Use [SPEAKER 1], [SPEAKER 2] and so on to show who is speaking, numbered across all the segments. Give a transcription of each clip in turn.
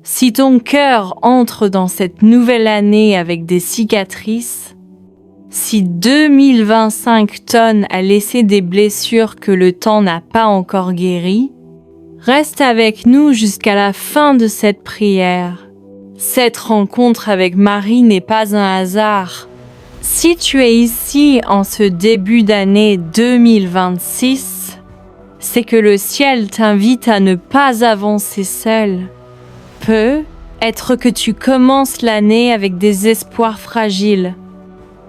[SPEAKER 1] Si ton cœur entre dans cette nouvelle année avec des cicatrices, si 2025 tonnes a laissé des blessures que le temps n'a pas encore guéries, reste avec nous jusqu'à la fin de cette prière. Cette rencontre avec Marie n'est pas un hasard. Si tu es ici en ce début d'année 2026, c'est que le ciel t'invite à ne pas avancer seul. Peut-être que tu commences l'année avec des espoirs fragiles.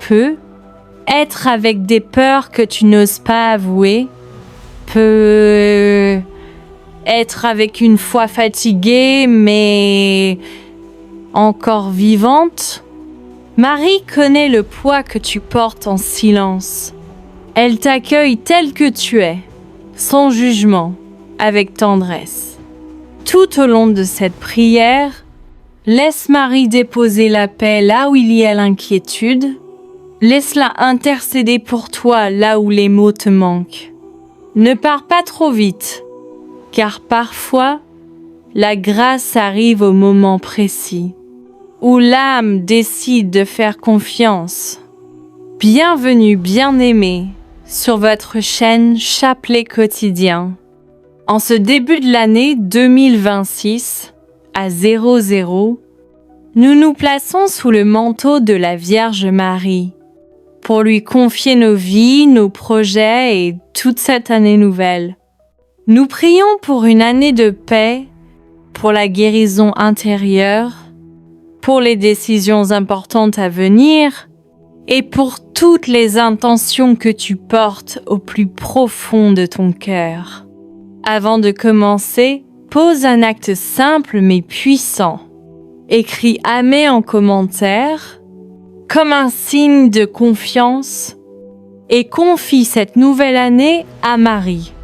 [SPEAKER 1] Peut-être avec des peurs que tu n'oses pas avouer. Peut-être avec une foi fatiguée mais encore vivante. Marie connaît le poids que tu portes en silence. Elle t'accueille tel que tu es, sans jugement, avec tendresse. Tout au long de cette prière, laisse Marie déposer la paix là où il y a l'inquiétude. Laisse-la intercéder pour toi là où les mots te manquent. Ne pars pas trop vite, car parfois, la grâce arrive au moment précis, où l'âme décide de faire confiance. Bienvenue, bien-aimé, sur votre chaîne Chapelet quotidien. En ce début de l'année 2026, à 00, nous nous plaçons sous le manteau de la Vierge Marie pour lui confier nos vies, nos projets et toute cette année nouvelle. Nous prions pour une année de paix, pour la guérison intérieure, pour les décisions importantes à venir et pour toutes les intentions que tu portes au plus profond de ton cœur. Avant de commencer, pose un acte simple mais puissant. Écris Amen en commentaire, comme un signe de confiance, et confie cette nouvelle année à Marie.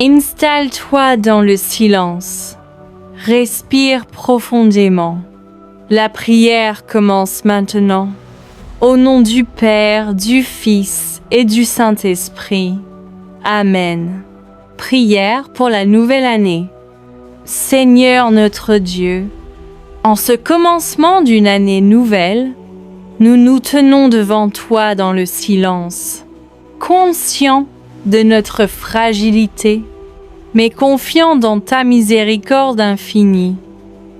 [SPEAKER 1] Installe-toi dans le silence. Respire profondément. La prière commence maintenant. Au nom du Père, du Fils et du Saint-Esprit. Amen. Prière pour la nouvelle année. Seigneur notre Dieu, en ce commencement d'une année nouvelle, nous nous tenons devant toi dans le silence, conscients de notre fragilité, mais confiants dans ta miséricorde infinie.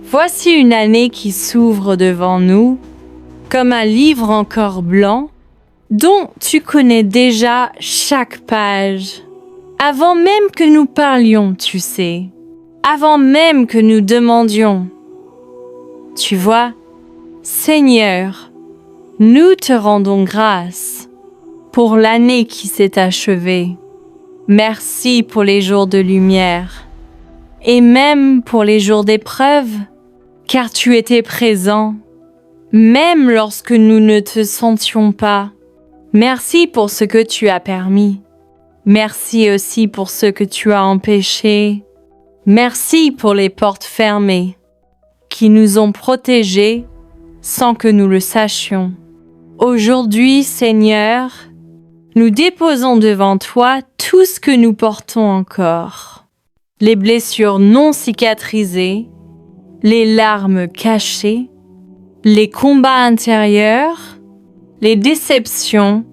[SPEAKER 1] Voici une année qui s'ouvre devant nous, comme un livre encore blanc, dont tu connais déjà chaque page. Avant même que nous parlions, tu sais, avant même que nous demandions. Tu vois, Seigneur, nous te rendons grâce pour l'année qui s'est achevée. Merci pour les jours de lumière et même pour les jours d'épreuve, car tu étais présent, même lorsque nous ne te sentions pas. Merci pour ce que tu as permis. Merci aussi pour ce que tu as empêché. Merci pour les portes fermées qui nous ont protégés sans que nous le sachions. Aujourd'hui, Seigneur, nous déposons devant toi tout ce que nous portons encore. Les blessures non cicatrisées, les larmes cachées, les combats intérieurs, les déceptions,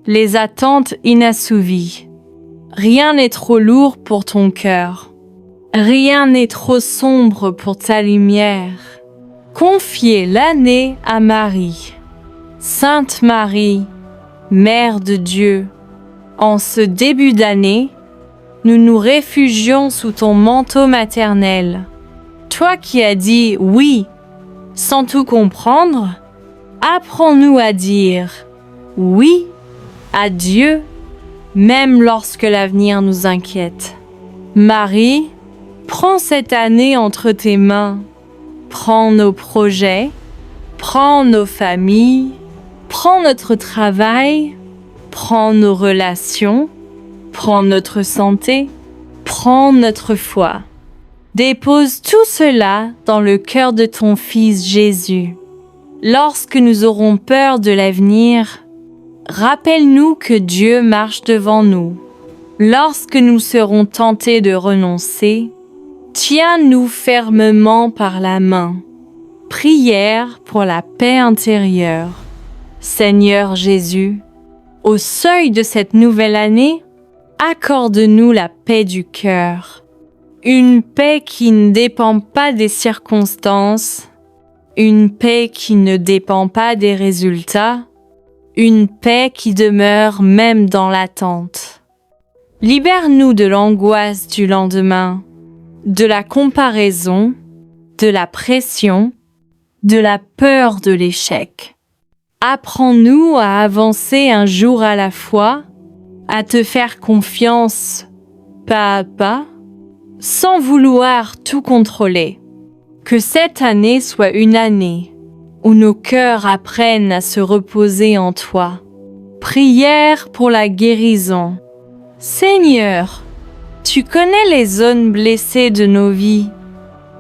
[SPEAKER 1] les attentes inassouvies. Rien n'est trop lourd pour ton cœur. Rien n'est trop sombre pour ta lumière. Confiez l'année à Marie. Sainte Marie, Mère de Dieu, en ce début d'année, nous nous réfugions sous ton manteau maternel. Toi qui as dit oui sans tout comprendre, apprends-nous à dire oui à Dieu, même lorsque l'avenir nous inquiète. Marie, prends cette année entre tes mains. Prends nos projets, prends nos familles, prends notre travail, prends nos relations, prends notre santé, prends notre foi. Dépose tout cela dans le cœur de ton Fils Jésus. Lorsque nous aurons peur de l'avenir, rappelle-nous que Dieu marche devant nous. Lorsque nous serons tentés de renoncer, Tiens-nous fermement par la main. Prière pour la paix intérieure. Seigneur Jésus, au seuil de cette nouvelle année, accorde-nous la paix du cœur. Une paix qui ne dépend pas des circonstances, une paix qui ne dépend pas des résultats, une paix qui demeure même dans l'attente. Libère-nous de l'angoisse du lendemain, de la comparaison, de la pression, de la peur de l'échec. Apprends-nous à avancer un jour à la fois, à te faire confiance pas à pas, sans vouloir tout contrôler. Que cette année soit une année où nos cœurs apprennent à se reposer en toi. Prière pour la guérison. Seigneur, tu connais les zones blessées de nos vies,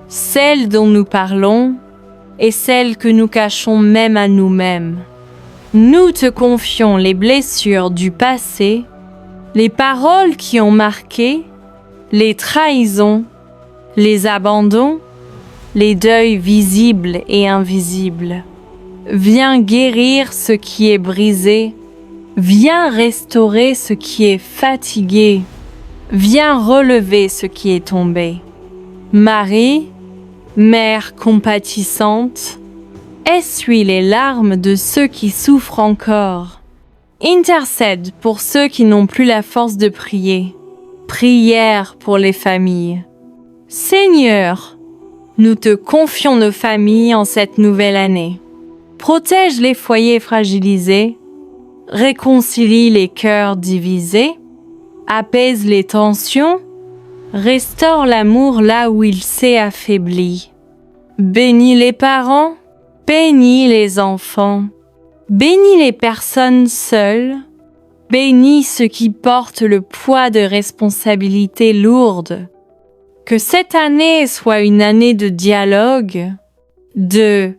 [SPEAKER 1] celles dont nous parlons et celles que nous cachons même à nous-mêmes. Nous te confions les blessures du passé, les paroles qui ont marqué, les trahisons, les abandons, les deuils visibles et invisibles. Viens guérir ce qui est brisé, viens restaurer ce qui est fatigué, viens relever ce qui est tombé. Marie, Mère compatissante, essuie les larmes de ceux qui souffrent encore. Intercède pour ceux qui n'ont plus la force de prier. Prière pour les familles. Seigneur, nous te confions nos familles en cette nouvelle année. Protège les foyers fragilisés, réconcilie les cœurs divisés, apaise les tensions, restaure l'amour là où il s'est affaibli. Bénis les parents, bénis les enfants, bénis les personnes seules, bénis ceux qui portent le poids de responsabilités lourdes. Que cette année soit une année de dialogue, de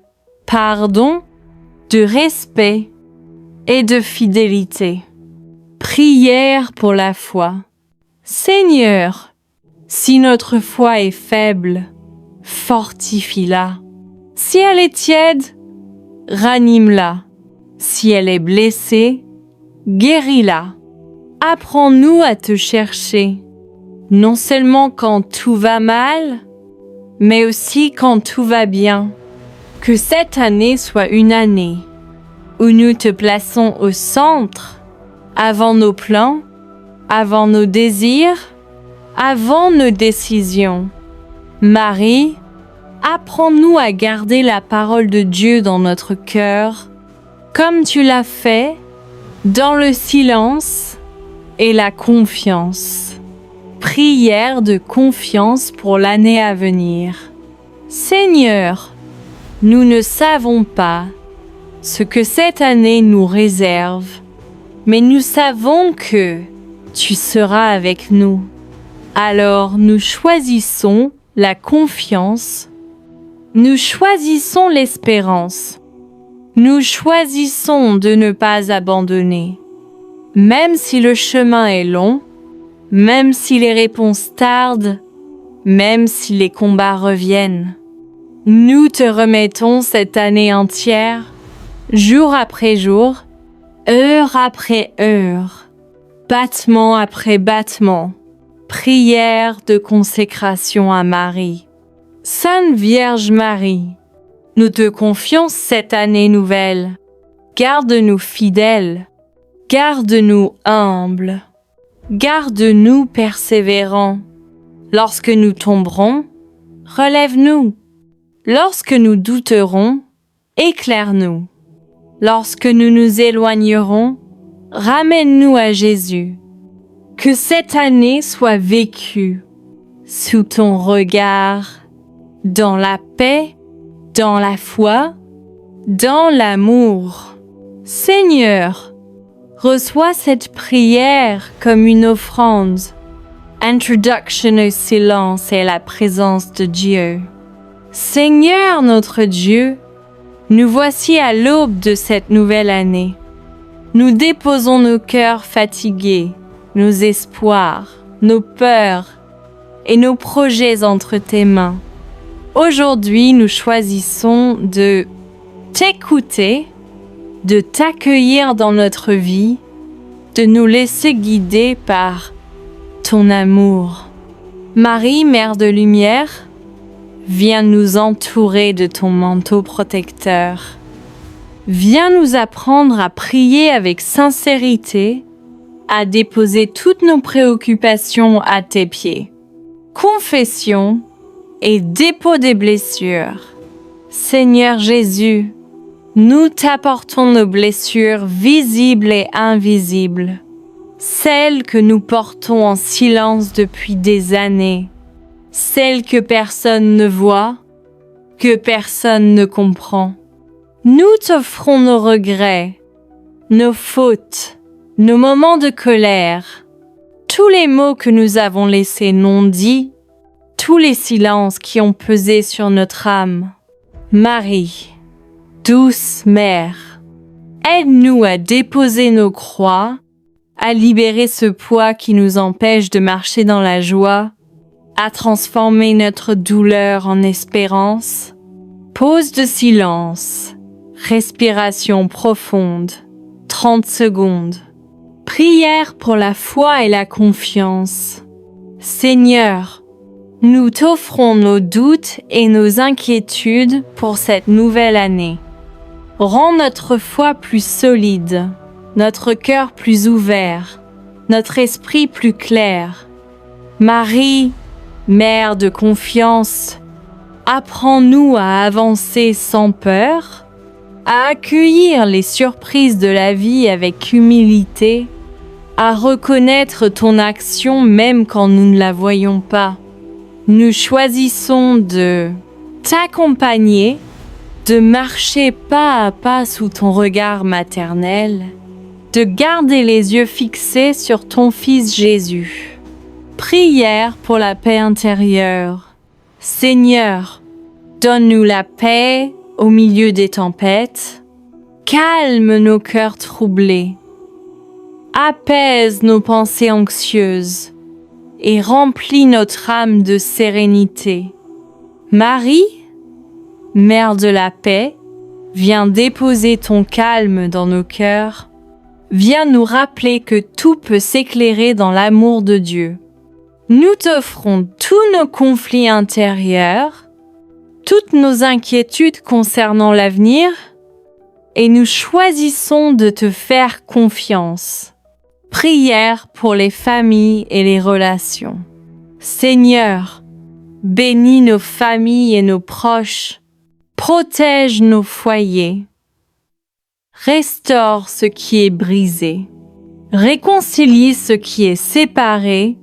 [SPEAKER 1] pardon, de respect et de fidélité. Prière pour la foi. Seigneur, si notre foi est faible, fortifie-la. Si elle est tiède, ranime-la. Si elle est blessée, guéris-la. Apprends-nous à te chercher, non seulement quand tout va mal, mais aussi quand tout va bien. Que cette année soit une année où nous te plaçons au centre, avant nos plans, avant nos désirs, avant nos décisions. Marie, apprends-nous à garder la parole de Dieu dans notre cœur, comme tu l'as fait, dans le silence et la confiance. Prière de confiance pour l'année à venir. Seigneur, nous ne savons pas ce que cette année nous réserve, mais nous savons que tu seras avec nous. Alors nous choisissons la confiance, nous choisissons l'espérance, nous choisissons de ne pas abandonner. Même si le chemin est long, même si les réponses tardent, même si les combats reviennent, nous te remettons cette année entière, jour après jour, heure après heure, battement après battement. Prière de consécration à Marie. Sainte Vierge Marie, nous te confions cette année nouvelle. Garde-nous fidèles, garde-nous humbles, garde-nous persévérants. Lorsque nous tomberons, relève-nous. Lorsque nous douterons, éclaire-nous. Lorsque nous nous éloignerons, ramène-nous à Jésus. Que cette année soit vécue sous ton regard, dans la paix, dans la foi, dans l'amour. Seigneur, reçois cette prière comme une offrande. Introduction au silence et à la présence de Dieu. Seigneur notre Dieu, nous voici à l'aube de cette nouvelle année. Nous déposons nos cœurs fatigués, nos espoirs, nos peurs et nos projets entre tes mains. Aujourd'hui, nous choisissons de t'écouter, de t'accueillir dans notre vie, de nous laisser guider par ton amour. Marie, Mère de lumière, viens nous entourer de ton manteau protecteur. Viens nous apprendre à prier avec sincérité, à déposer toutes nos préoccupations à tes pieds. Confession et dépôt des blessures. Seigneur Jésus, nous t'apportons nos blessures visibles et invisibles, celles que nous portons en silence depuis des années, celles que personne ne voit, que personne ne comprend. Nous t'offrons nos regrets, nos fautes, nos moments de colère, tous les mots que nous avons laissés non dits, tous les silences qui ont pesé sur notre âme. Marie, douce Mère, aide-nous à déposer nos croix, à libérer ce poids qui nous empêche de marcher dans la joie, à transformer notre douleur en espérance. Pause de silence. Respiration profonde, 30 secondes. Prière pour la foi et la confiance. Seigneur, nous t'offrons nos doutes et nos inquiétudes pour cette nouvelle année. Rends notre foi plus solide, notre cœur plus ouvert, notre esprit plus clair. Marie, Mère de confiance, apprends-nous à avancer sans peur, à accueillir les surprises de la vie avec humilité, à reconnaître ton action même quand nous ne la voyons pas. Nous choisissons de t'accompagner, de marcher pas à pas sous ton regard maternel, de garder les yeux fixés sur ton Fils Jésus. Prière pour la paix intérieure. Seigneur, donne-nous la paix au milieu des tempêtes, calme nos cœurs troublés, apaise nos pensées anxieuses et remplis notre âme de sérénité. Marie, Mère de la paix, viens déposer ton calme dans nos cœurs, viens nous rappeler que tout peut s'éclairer dans l'amour de Dieu. Nous t'offrons tous nos conflits intérieurs, toutes nos inquiétudes concernant l'avenir, et nous choisissons de te faire confiance. Prière pour les familles et les relations. Seigneur, bénis nos familles et nos proches, protège nos foyers, restaure ce qui est brisé, réconcilie ce qui est séparé,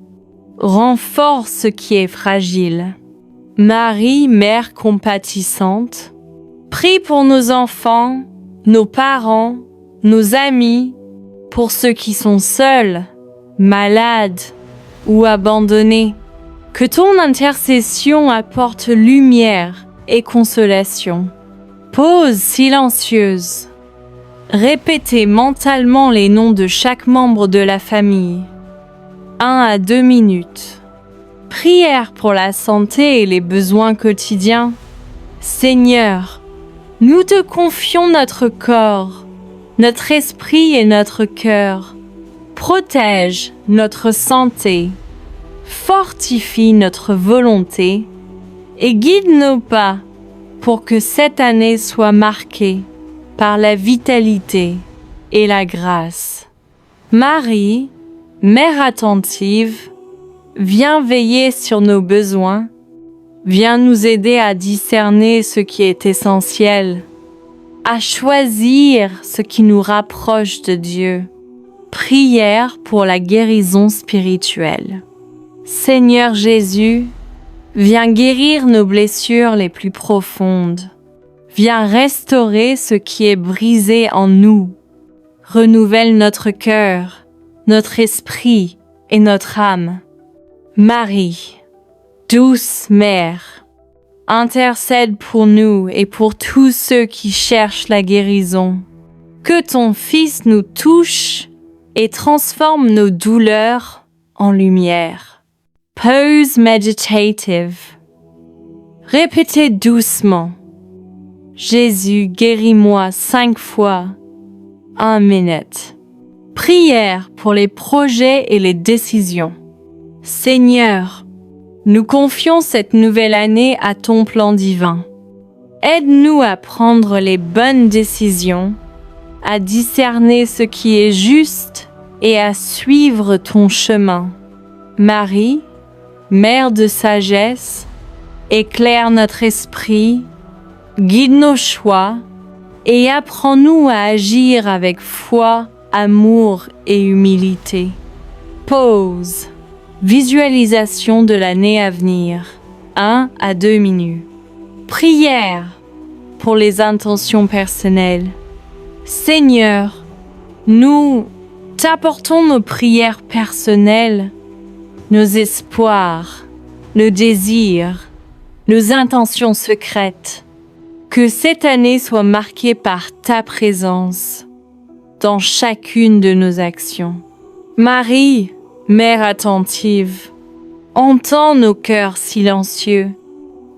[SPEAKER 1] renforce ce qui est fragile. Marie, Mère compatissante, prie pour nos enfants, nos parents, nos amis, pour ceux qui sont seuls, malades ou abandonnés. Que ton intercession apporte lumière et consolation. Pause silencieuse. Répétez mentalement les noms de chaque membre de la famille. 1 à 2 minutes. Prière pour la santé et les besoins quotidiens. Seigneur, nous te confions notre corps, notre esprit et notre cœur. Protège notre santé, fortifie notre volonté et guide nos pas pour que cette année soit marquée par la vitalité et la grâce. Marie, Mère attentive, viens veiller sur nos besoins, viens nous aider à discerner ce qui est essentiel, à choisir ce qui nous rapproche de Dieu. Prière pour la guérison spirituelle. Seigneur Jésus, viens guérir nos blessures les plus profondes. Viens restaurer ce qui est brisé en nous. Renouvelle notre cœur, notre esprit et notre âme. Marie, douce Mère, intercède pour nous et pour tous ceux qui cherchent la guérison. Que ton Fils nous touche et transforme nos douleurs en lumière. Pause méditative. Répétez doucement. Jésus, guéris-moi 5 fois. 1 minute. Prière pour les projets et les décisions. Seigneur, nous confions cette nouvelle année à ton plan divin. Aide-nous à prendre les bonnes décisions, à discerner ce qui est juste et à suivre ton chemin. Marie, Mère de sagesse, éclaire notre esprit, guide nos choix et apprends-nous à agir avec foi, amour et humilité. Pause. Visualisation de l'année à venir. 1 à 2 minutes. Prière pour les intentions personnelles. Seigneur, nous t'apportons nos prières personnelles, nos espoirs, nos désirs, nos intentions secrètes. Que cette année soit marquée par ta présence dans chacune de nos actions. Marie, Mère attentive, entends nos cœurs silencieux.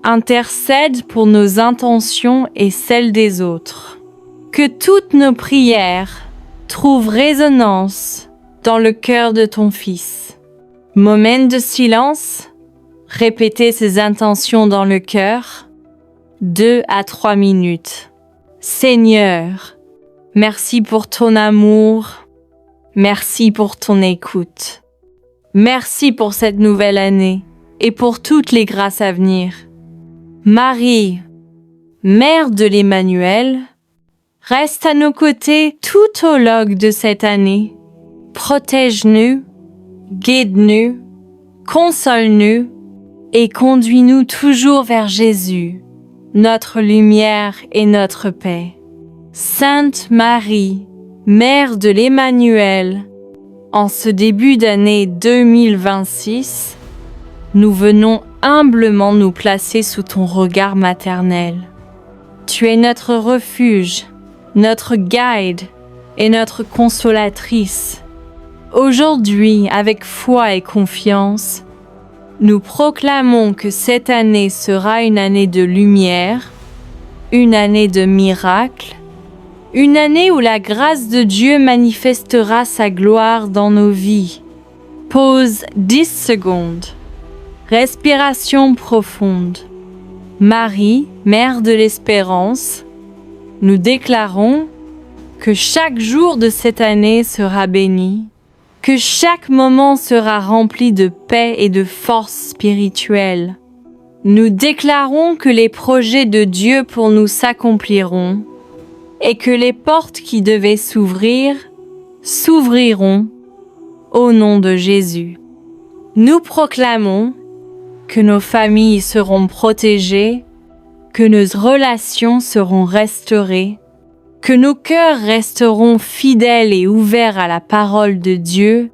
[SPEAKER 1] Intercède pour nos intentions et celles des autres. Que toutes nos prières trouvent résonance dans le cœur de ton Fils. Moment de silence, répétez ces intentions dans le cœur. 2 à 3 minutes. Seigneur, merci pour ton amour. Merci pour ton écoute. Merci pour cette nouvelle année et pour toutes les grâces à venir. Marie, Mère de l'Emmanuel, reste à nos côtés tout au long de cette année. Protège-nous, guide-nous, console-nous et conduis-nous toujours vers Jésus, notre lumière et notre paix. Sainte Marie, Mère de l'Emmanuel, en ce début d'année 2026, nous venons humblement nous placer sous ton regard maternel. Tu es notre refuge, notre guide et notre consolatrice. Aujourd'hui, avec foi et confiance, nous proclamons que cette année sera une année de lumière, une année de miracles, une année où la grâce de Dieu manifestera sa gloire dans nos vies. Pause 10 secondes. Respiration profonde. Marie, Mère de l'Espérance, nous déclarons que chaque jour de cette année sera béni, que chaque moment sera rempli de paix et de force spirituelle. Nous déclarons que les projets de Dieu pour nous s'accompliront et que les portes qui devaient s'ouvrir s'ouvriront au nom de Jésus. Nous proclamons que nos familles seront protégées, que nos relations seront restaurées, que nos cœurs resteront fidèles et ouverts à la parole de Dieu,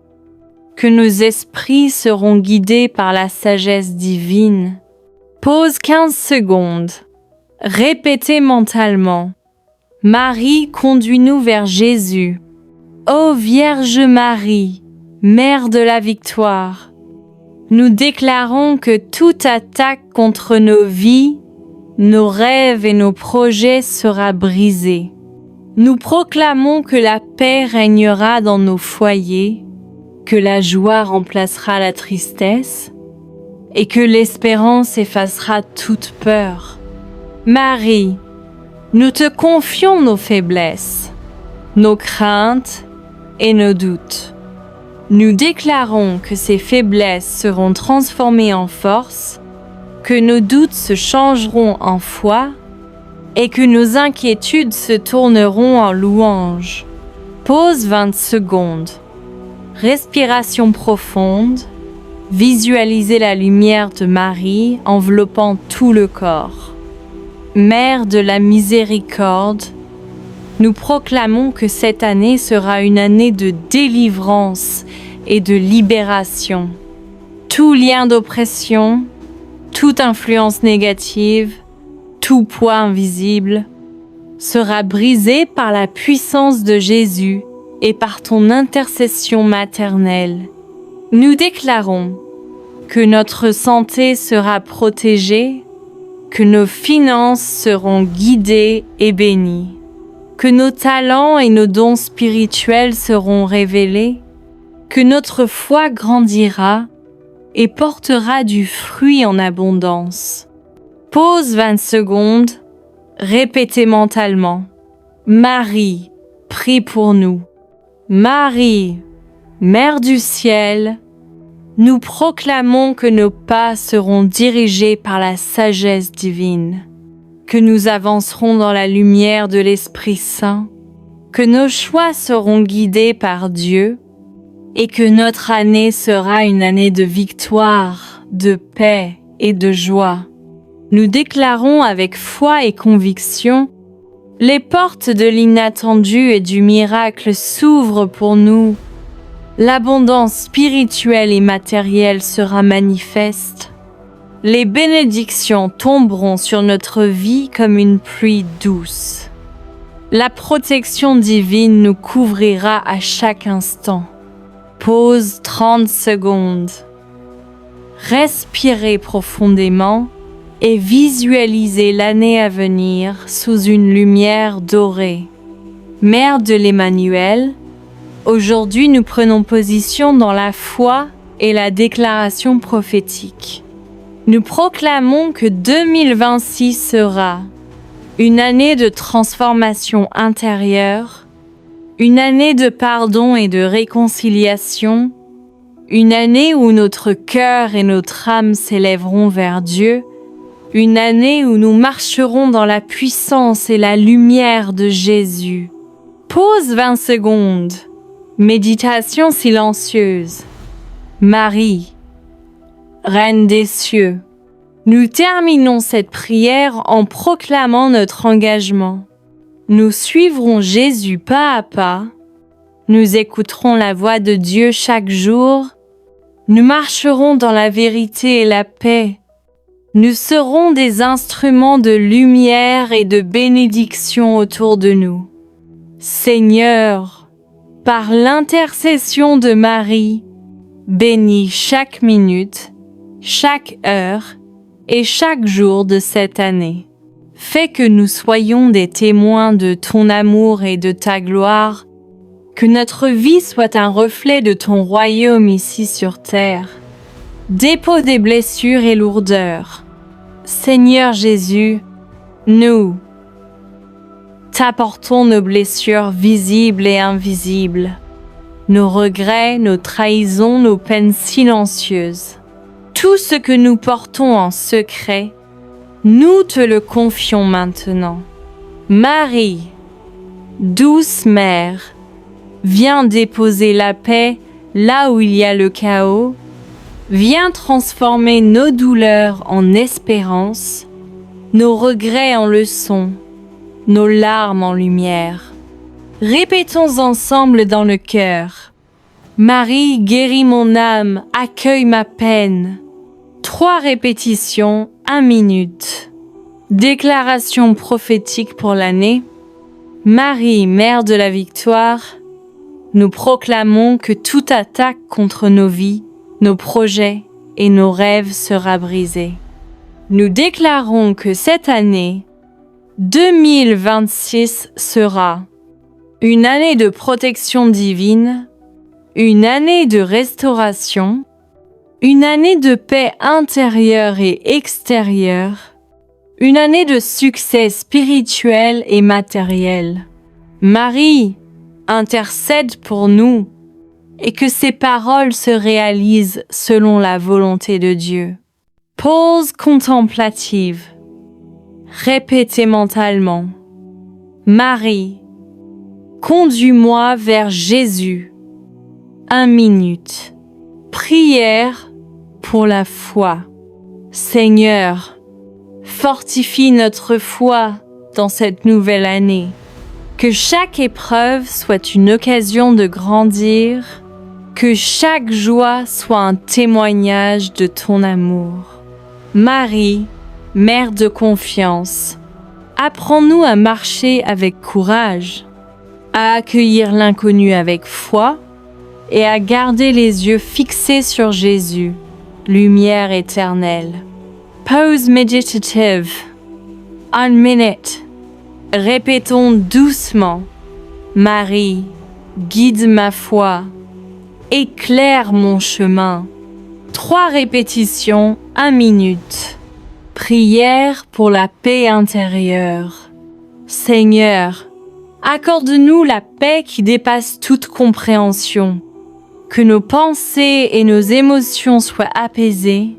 [SPEAKER 1] que nos esprits seront guidés par la sagesse divine. Pause 15 secondes. Répétez mentalement. Marie, conduis-nous vers Jésus. Ô Vierge Marie, Mère de la victoire, nous déclarons que toute attaque contre nos vies, nos rêves et nos projets sera brisée. Nous proclamons que la paix régnera dans nos foyers, que la joie remplacera la tristesse et que l'espérance effacera toute peur. Marie, nous te confions nos faiblesses, nos craintes et nos doutes. Nous déclarons que ces faiblesses seront transformées en force, que nos doutes se changeront en foi et que nos inquiétudes se tourneront en louange. Pause 20 secondes. Respiration profonde. Visualisez la lumière de Marie enveloppant tout le corps. Mère de la miséricorde, nous proclamons que cette année sera une année de délivrance et de libération. Tout lien d'oppression, toute influence négative, tout poids invisible sera brisé par la puissance de Jésus et par ton intercession maternelle. Nous déclarons que notre santé sera protégée, que nos finances seront guidées et bénies, que nos talents et nos dons spirituels seront révélés, que notre foi grandira et portera du fruit en abondance. Pause 20 secondes, répétez mentalement. Marie, prie pour nous. Marie, Mère du ciel, nous proclamons que nos pas seront dirigés par la sagesse divine, que nous avancerons dans la lumière de l'Esprit Saint, que nos choix seront guidés par Dieu et que notre année sera une année de victoire, de paix et de joie. Nous déclarons avec foi et conviction: les portes de l'inattendu et du miracle s'ouvrent pour nous. L'abondance spirituelle et matérielle sera manifeste. Les bénédictions tomberont sur notre vie comme une pluie douce. La protection divine nous couvrira à chaque instant. Pause 30 secondes. Respirez profondément et visualisez l'année à venir sous une lumière dorée. Mère de l'Emmanuel, aujourd'hui nous prenons position dans la foi et la déclaration prophétique. Nous proclamons que 2026 sera une année de transformation intérieure, une année de pardon et de réconciliation, une année où notre cœur et notre âme s'élèveront vers Dieu, une année où nous marcherons dans la puissance et la lumière de Jésus. Pause 20 secondes. Méditation silencieuse. Marie, Reine des cieux, nous terminons cette prière en proclamant notre engagement. Nous suivrons Jésus pas à pas. Nous écouterons la voix de Dieu chaque jour. Nous marcherons dans la vérité et la paix. Nous serons des instruments de lumière et de bénédiction autour de nous. Seigneur, par l'intercession de Marie, bénis chaque minute, chaque heure et chaque jour de cette année. Fais que nous soyons des témoins de ton amour et de ta gloire, que notre vie soit un reflet de ton royaume ici sur terre. Dépôt des blessures et lourdeurs. Seigneur Jésus, nous t'apportons nos blessures visibles et invisibles, nos regrets, nos trahisons, nos peines silencieuses. Tout ce que nous portons en secret, nous te le confions maintenant. Marie, douce mère, viens déposer la paix là où il y a le chaos. Viens transformer nos douleurs en espérance, nos regrets en leçons, nos larmes en lumière. Répétons ensemble dans le cœur. Marie, guéris mon âme, accueille ma peine. 3 répétitions, 1 minute. Déclaration prophétique pour l'année. Marie, Mère de la victoire, nous proclamons que toute attaque contre nos vies, nos projets et nos rêves sera brisée. Nous déclarons que cette année, 2026 sera une année de protection divine, une année de restauration, une année de paix intérieure et extérieure, une année de succès spirituel et matériel. Marie, intercède pour nous et que ces paroles se réalisent selon la volonté de Dieu. Pause contemplative. Répétez mentalement. Marie, conduis-moi vers Jésus. 1 minute. Prière pour la foi. Seigneur, fortifie notre foi dans cette nouvelle année. Que chaque épreuve soit une occasion de grandir. Que chaque joie soit un témoignage de ton amour. Marie, Mère de confiance, apprends-nous à marcher avec courage, à accueillir l'inconnu avec foi et à garder les yeux fixés sur Jésus, lumière éternelle. Pause méditative. 1 minute. Répétons doucement. Marie, guide ma foi. Éclaire mon chemin. 3 répétitions, 1 minute. Prière pour la paix intérieure. Seigneur, accorde-nous la paix qui dépasse toute compréhension. Que nos pensées et nos émotions soient apaisées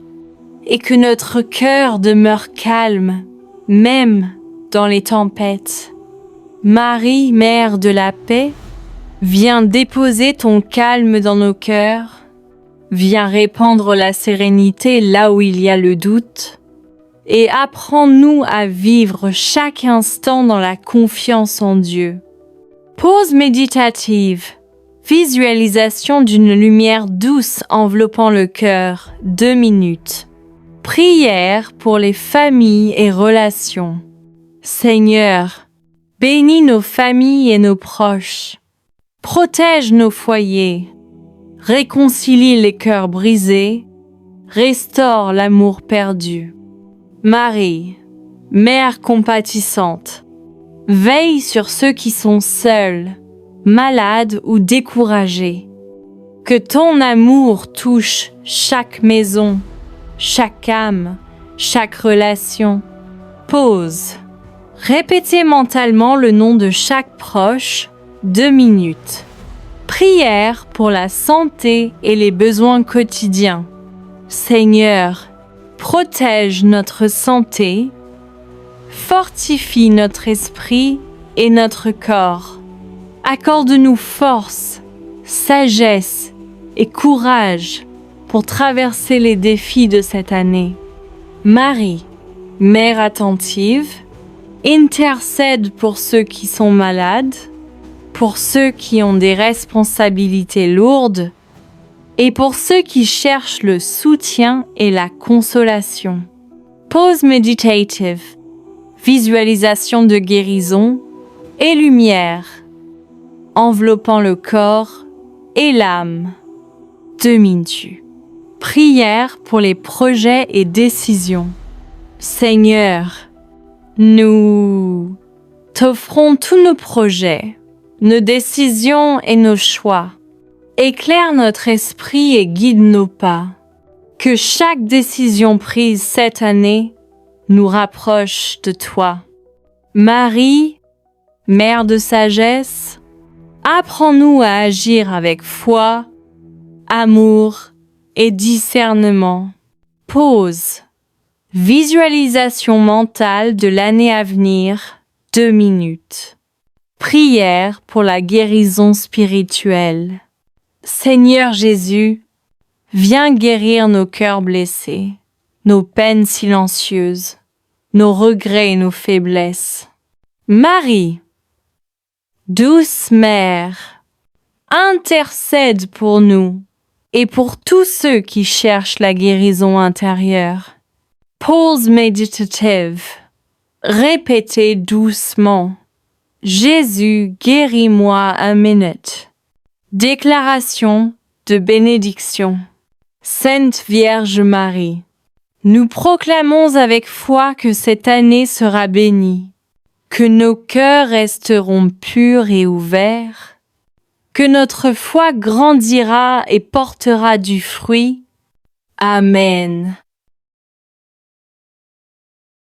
[SPEAKER 1] et que notre cœur demeure calme, même dans les tempêtes. Marie, Mère de la paix, viens déposer ton calme dans nos cœurs, viens répandre la sérénité là où il y a le doute, et apprends-nous à vivre chaque instant dans la confiance en Dieu. Pause méditative. Visualisation d'une lumière douce enveloppant le cœur. 2 minutes. Prière pour les familles et relations. Seigneur, bénis nos familles et nos proches. Protège nos foyers. Réconcilie les cœurs brisés. Restaure l'amour perdu. Marie, Mère compatissante, veille sur ceux qui sont seuls, malades ou découragés. Que ton amour touche chaque maison, chaque âme, chaque relation. Pause. Répétez mentalement le nom de chaque proche. 2 minutes. Prière pour la santé et les besoins quotidiens. Seigneur, protège notre santé, fortifie notre esprit et notre corps. Accorde-nous force, sagesse et courage pour traverser les défis de cette année. Marie, Mère attentive, intercède pour ceux qui sont malades, pour ceux qui ont des responsabilités lourdes et pour ceux qui cherchent le soutien et la consolation. Pause méditative, visualisation de guérison et lumière, enveloppant le corps et l'âme. 2 minutes. Prière pour les projets et décisions. Seigneur, nous t'offrons tous nos projets, nos décisions et nos choix. Éclaire notre esprit et guide nos pas. Que chaque décision prise cette année nous rapproche de toi. Marie, Mère de sagesse, apprends-nous à agir avec foi, amour et discernement. Pause. Visualisation mentale de l'année à venir. 2 minutes. Prière pour la guérison spirituelle. Seigneur Jésus, viens guérir nos cœurs blessés, nos peines silencieuses, nos regrets et nos faiblesses. Marie, douce Mère, intercède pour nous et pour tous ceux qui cherchent la guérison intérieure. Pause méditative. Répétez doucement. Jésus, guéris-moi 1 minute. Déclaration de bénédiction. Sainte Vierge Marie, nous proclamons avec foi que cette année sera bénie, que nos cœurs resteront purs et ouverts, que notre foi grandira et portera du fruit. Amen.